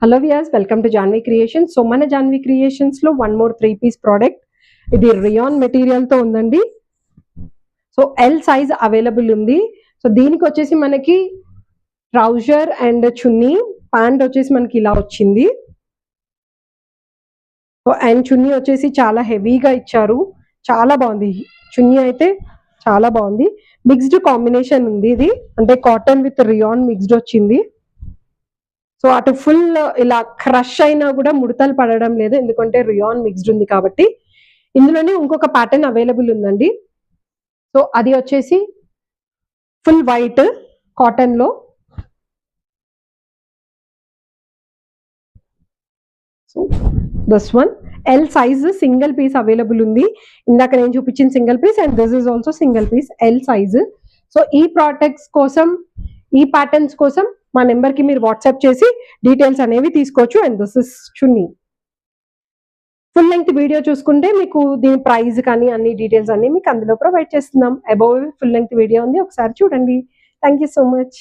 Hello viewers, welcome to Janhvi creations. So మన Janhvi creations లో one more 3 piece product. ఇది rayon material తో ఉందండి. సో ఎల్ సైజ్ అవైలబుల్ ఉంది. సో దీనికి వచ్చేసి మనకి ట్రౌజర్ అండ్ చున్నీ, ప్యాంట్ వచ్చేసి మనకి ఇలా వచ్చింది. సో అండ్ చున్నీ వచ్చేసి చాలా హెవీగా ఇచ్చారు, చాలా బాగుంది. చున్నీ అయితే చాలా బాగుంది. మిక్స్డ్ కాంబినేషన్ ఉంది ఇది, అంటే కాటన్ విత్ రియాన్ మిక్స్డ్ వచ్చింది. సో అటు ఫుల్ ఇలా క్రష్ అయినా కూడా ముడతలు పడడం లేదు, ఎందుకంటే రియాన్ మిక్స్డ్ ఉంది కాబట్టి. ఇందులోనే ఇంకొక ప్యాటర్న్ అవైలబుల్ ఉందండి. సో అది వచ్చేసి ఫుల్ వైట్ కాటన్ లో. So this one L size single piece available ఉంది. ఇందాక నేను చూపించిన single piece and this is also single piece L size. So ఈ ప్రోడక్ట్స్ కోసం, ఈ ప్యాటర్న్స్ కోసం మా నెంబర్ కి మీరు వాట్సాప్ చేసి డీటెయిల్స్ అనేవి తీసుకోవచ్చు. And this is chunni. Full length video చూసుకుంటే మీకు దీని ప్రైస్ కానీ అన్ని డీటెయిల్స్ అన్ని మీకు అందులో ప్రొవైడ్ చేస్తున్నాం. అబౌవ్ ఫుల్ లెంగ్త్ వీడియో ఉంది, ఒకసారి చూడండి. Thank you so much.